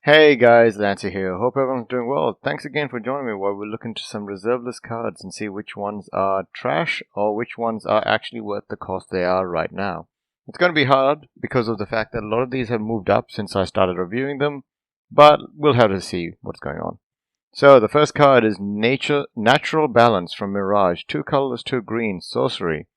Hey guys, Lancy here. Hope everyone's doing well. Thanks again for joining me while we look into some reserve list cards and see which ones are trash or which ones are actually worth the cost they are right now. It's going to be hard because of the fact that a lot of these have moved up since I started reviewing them, but we'll have to see what's going on. So the first card is Natural Balance from Mirage. 2 colorless, 2 green, sorcery.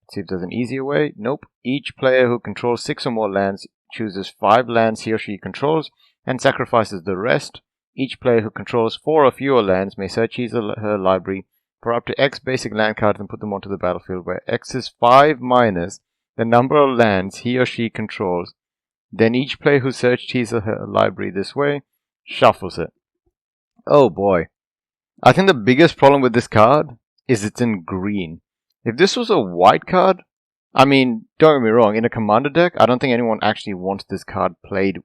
Let's see if there's an easier way. Nope. Each player who controls 6 or more lands chooses 5 lands he or she controls and sacrifices the rest. Each player who controls 4 or fewer lands may search his or her library for up to X basic land cards and put them onto the battlefield, where X is 5 minus the number of lands he or she controls. Then each player who searched his or her library this way shuffles it. Oh boy. I think the biggest problem with this card is it's in green. If this was a white card, don't get me wrong, in a commander deck, I don't think anyone actually wants this card played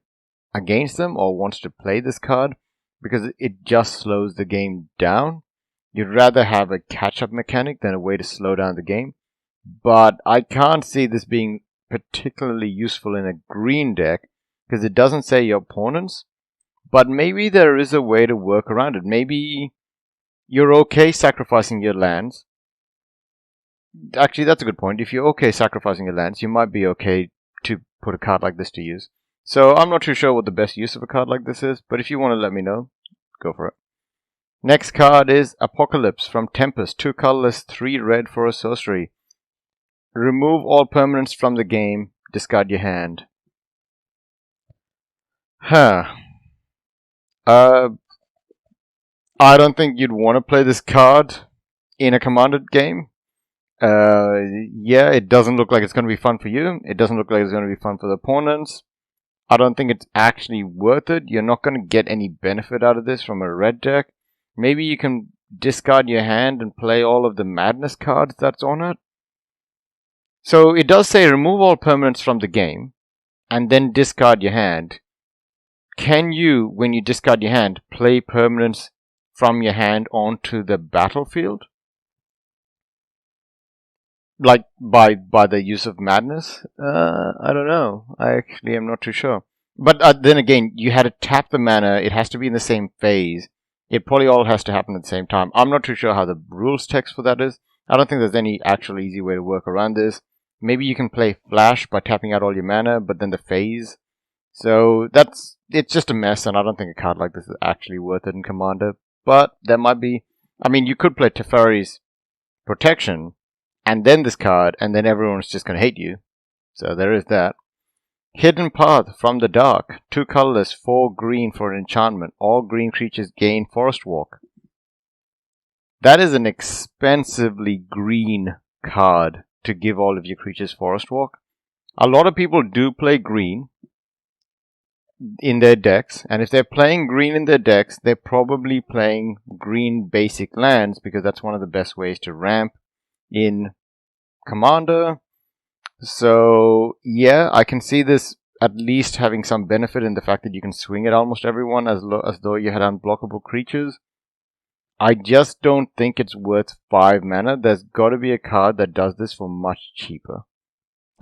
against them or wants to play this card because it just slows the game down. You'd rather have a catch-up mechanic than a way to slow down the game. But I can't see this being particularly useful in a green deck because it doesn't say your opponents. But maybe there is a way to work around it. Maybe you're okay sacrificing your lands. Actually, that's a good point. If you're okay sacrificing your lands, you might be okay to put a card like this to use. So I'm not too sure what the best use of a card like this is, but if you want to let me know, go for it. Next card is Apocalypse from Tempest. 2 colorless, 3 red for a sorcery. Remove all permanents from the game. Discard your hand. I don't think you'd want to play this card in a commanded game. Yeah, it doesn't look like it's going to be fun for you. It doesn't look like it's going to be fun for the opponents. I don't think it's actually worth it. You're not going to get any benefit out of this from a red deck. Maybe you can discard your hand and play all of the madness cards that's on it. So it does say remove all permanents from the game and then discard your hand. Can you, when you discard your hand, play permanents from your hand onto the battlefield? Like by the use of madness? I don't know. I actually am not too sure. But then again, you had to tap the mana. It has to be in the same phase. It probably all has to happen at the same time. I'm not too sure how the rules text for that is. I don't think there's any actual easy way to work around this. Maybe you can play Flash by tapping out all your mana, but then the phase. So it's just a mess, and I don't think a card like this is actually worth it in Commander. But there might be. You could play Teferi's Protection, and then this card, and then everyone's just going to hate you. So there is that. Hidden Path from the Dark. 2 colorless, 4 green for an enchantment. All green creatures gain Forest Walk. That is an expensively green card to give all of your creatures Forest Walk. A lot of people do play green in their decks, and if they're playing green in their decks, they're probably playing green basic lands because that's one of the best ways to ramp in Commander. So yeah, I can see this at least having some benefit in the fact that you can swing at almost everyone as though you had unblockable creatures. I just don't think it's worth 5 mana. There's got to be a card that does this for much cheaper.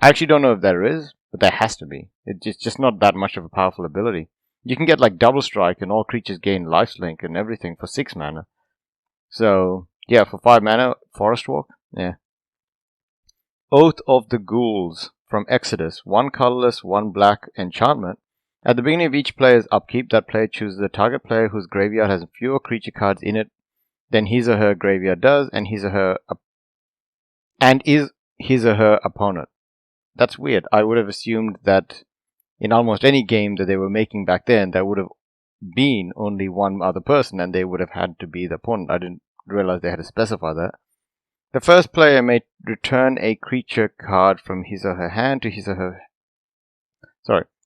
I actually don't know if there is, but there has to be. It's just not that much of a powerful ability. You can get like Double Strike and all creatures gain Lifelink and everything for 6 mana. So yeah, for 5 mana, Forest Walk, yeah. Oath of the Ghouls from Exodus. 1 colorless, 1 black enchantment. At the beginning of each player's upkeep, that player chooses a target player whose graveyard has fewer creature cards in it than his or her graveyard does, and is his or her opponent. That's weird. I would have assumed that in almost any game that they were making back then, there would have been only one other person, and they would have had to be the opponent. I didn't realize they had to specify that. The first player may return a creature card from his or her hand to his or her...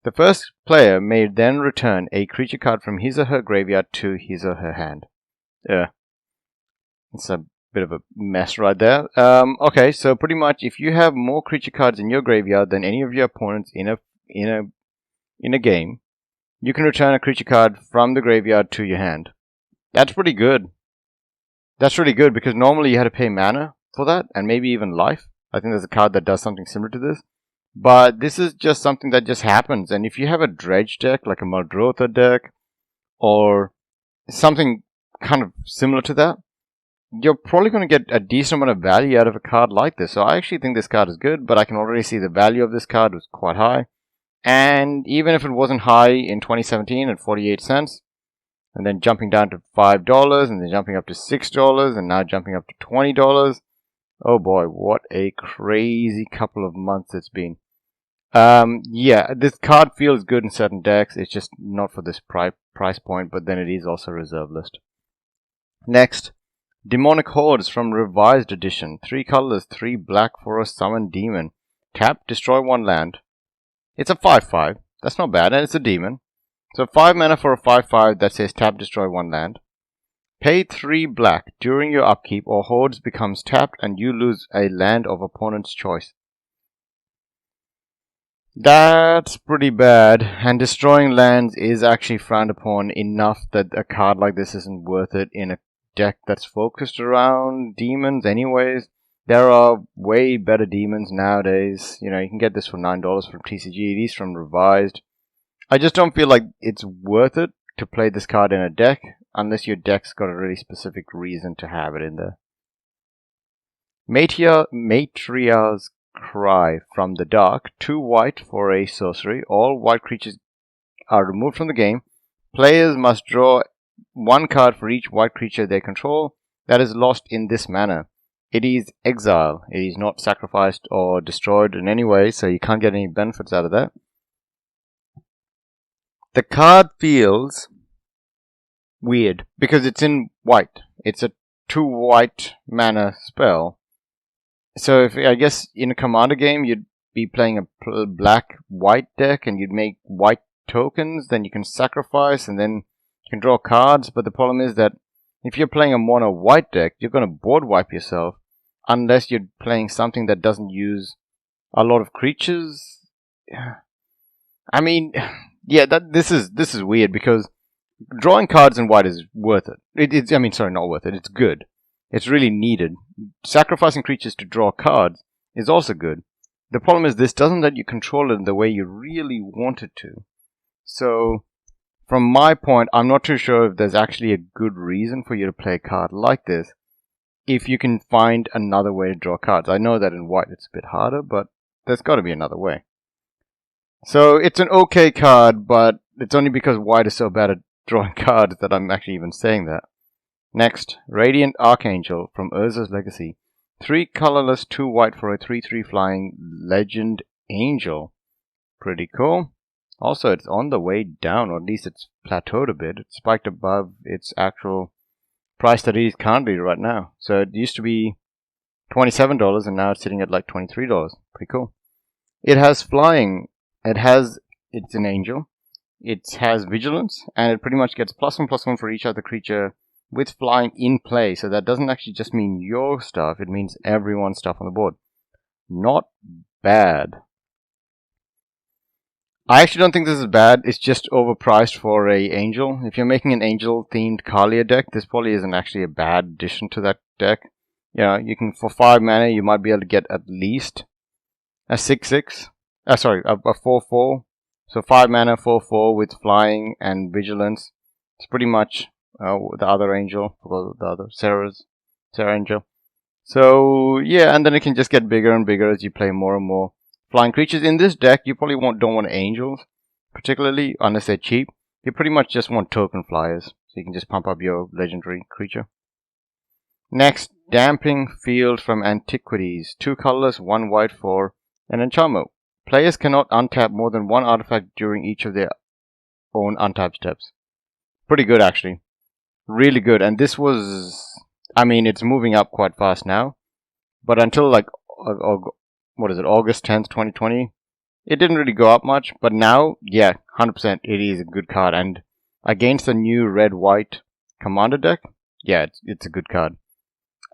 The first player may then return a creature card from his or her graveyard to his or her hand. It's a bit of a mess right there. Okay, so pretty much if you have more creature cards in your graveyard than any of your opponents in a game, you can return a creature card from the graveyard to your hand. That's pretty good. That's really good because normally you had to pay mana for that and maybe even life. I think there's a card that does something similar to this. But this is just something that just happens. And if you have a dredge deck, like a Muldrotha deck, or something kind of similar to that, you're probably going to get a decent amount of value out of a card like this. So I actually think this card is good, but I can already see the value of this card was quite high. And even if it wasn't high in 2017 at 48 cents, and then jumping down to $5, and then jumping up to $6, and now jumping up to $20, oh boy, what a crazy couple of months it's been. Yeah, this card feels good in certain decks. It's just not for this price point, but then it is also reserve list. Next, Demonic Hordes from Revised Edition. 3 colors, 3 black for a summon demon. Tap, destroy 1 land. It's a 5/5. That's not bad, and it's a demon. So 5 mana for a 5/5 that says tap, destroy 1 land. Pay 3 black. During your upkeep, or Hordes becomes tapped and you lose a land of opponent's choice. That's pretty bad, and destroying lands is actually frowned upon enough that a card like this isn't worth it in a deck that's focused around demons anyways. There are way better demons nowadays. You know, you can get this for $9 from TCG. These from Revised. I just don't feel like it's worth it to play this card in a deck unless your deck's got a really specific reason to have it in there. Matriarch's Cry from the Dark. 2 white for a sorcery. All white creatures are removed from the game. Players must draw 1 card for each white creature they control that is lost in this manner. It is exile. It is not sacrificed or destroyed in any way, so you can't get any benefits out of that. The card feels weird because it's in white. It's a 2 white mana spell. So if I guess in a commander game you'd be playing a black-white deck and you'd make white tokens, then you can sacrifice and then you can draw cards. But the problem is that if you're playing a mono-white deck, you're going to board wipe yourself unless you're playing something that doesn't use a lot of creatures. I mean, yeah, this is weird because drawing cards in white is worth it. Not worth it. It's good. It's really needed. Sacrificing creatures to draw cards is also good. The problem is this doesn't let you control it in the way you really want it to. So, from my point, I'm not too sure if there's actually a good reason for you to play a card like this if you can find another way to draw cards. I know that in white it's a bit harder, but there's got to be another way. So, it's an okay card, but it's only because white is so bad at drawing cards that I'm actually even saying that. Next, Radiant Archangel from Urza's Legacy. 3 colorless, 2 white for a 3/3 flying legend angel. Pretty cool. Also, it's on the way down, or at least it's plateaued a bit. It's spiked above its actual price that it is currently right now. So it used to be $27 and now it's sitting at like $23. Pretty cool. It has flying. It's an angel. It has vigilance, and it pretty much gets +1/+1 for each other creature with flying in play. So that doesn't actually just mean your stuff, it means everyone's stuff on the board. Not bad. I actually don't think this is bad. It's just overpriced for a angel. If you're making an angel themed Kalia deck, this probably isn't actually a bad addition to that deck. Yeah, you can, for 5 mana, you might be able to get at least a 6/6. A 4/4. So 5 mana, 4/4 with flying and vigilance. It's pretty much the other angel, the other Sarah angel. So yeah, and then it can just get bigger and bigger as you play more and more flying creatures. In this deck, you probably don't want angels, particularly unless they're cheap. You pretty much just want token flyers, so you can just pump up your legendary creature. Next, Damping Field from Antiquities. 2 colorless, 1 white for an enchantment. Players cannot untap more than 1 artifact during each of their own untap steps. Pretty good, actually. Really good. And this was, it's moving up quite fast now. But until like, August 10th, 2020, it didn't really go up much. But now, yeah, 100% it is a good card. And against the new red-white commander deck, yeah, it's a good card.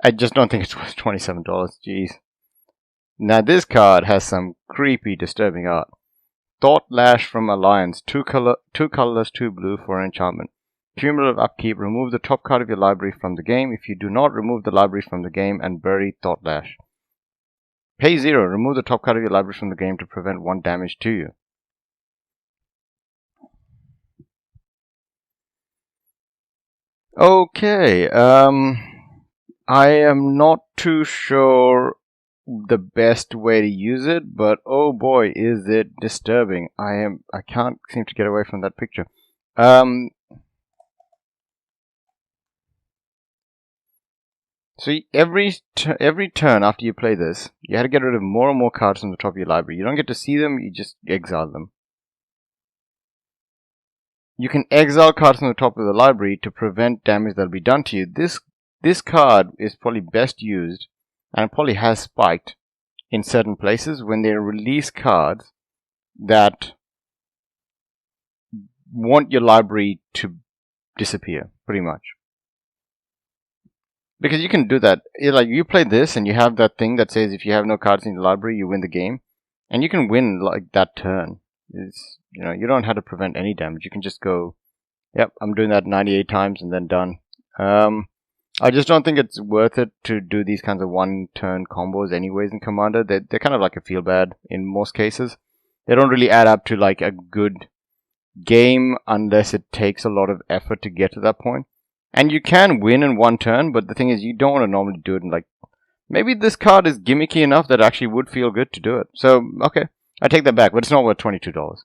I just don't think it's worth $27. Jeez. Now this card has some creepy, disturbing art. Thought Lash from Alliance. 2 colorless, 2 blue for an enchantment. Cumulative upkeep. Remove the top card of your library from the game. If you do not, remove the library from the game and bury Thought Lash. Pay 0. Remove the top card of your library from the game to prevent 1 damage to you. Okay, I am not too sure the best way to use it, but oh boy, is it disturbing. I can't seem to get away from that picture. So every turn after you play this, you had to get rid of more and more cards from the top of your library. You don't get to see them, you just exile them. You can exile cards from the top of the library to prevent damage that'll be done to you. This card is probably best used, and it probably has spiked in certain places when they release cards that want your library to disappear, pretty much. Because you can do that. Like, you play this and you have that thing that says if you have no cards in the library, you win the game. And you can win like that turn. You don't have to prevent any damage. You can just go, yep, I'm doing that 98 times and then done. I just don't think it's worth it to do these kinds of one-turn combos anyways in Commander. They're kind of like a feel-bad in most cases. They don't really add up to like a good game unless it takes a lot of effort to get to that point. And you can win in one turn, but the thing is you don't want to normally do it in like... Maybe this card is gimmicky enough that it actually would feel good to do it. So, okay, I take that back, but it's not worth $22.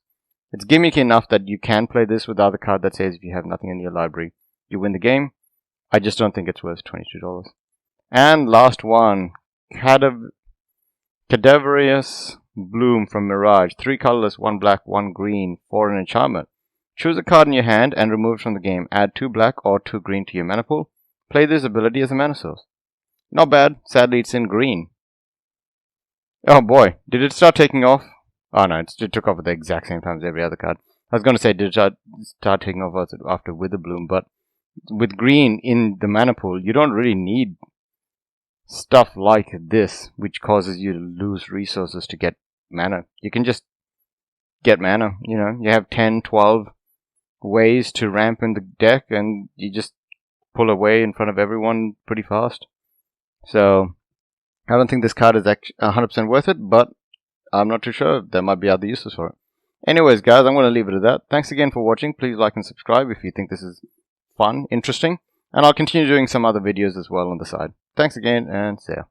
It's gimmicky enough that you can play this without a card that says if you have nothing in your library, you win the game. I just don't think it's worth $22. And last one, Cadaverous Bloom from Mirage. 3 colorless, 1 black, 1 green, for an enchantment. Choose a card in your hand and remove it from the game. Add 2 black or 2 green to your mana pool. Play this ability as a mana source. Not bad. Sadly, it's in green. Oh boy, did it start taking off? Oh no, it took off at the exact same time as every other card. I was going to say, did it start taking off after Witherbloom, but with green in the mana pool, you don't really need stuff like this, which causes you to lose resources to get mana. You can just get mana, you have 10, 12 ways to ramp in the deck, and you just pull away in front of everyone pretty fast. So, I don't think this card is actually 100% worth it, but I'm not too sure. There might be other uses for it. Anyways, guys, I'm going to leave it at that. Thanks again for watching. Please like and subscribe if you think this is fun, interesting, and I'll continue doing some other videos as well on the side. Thanks again, and see ya.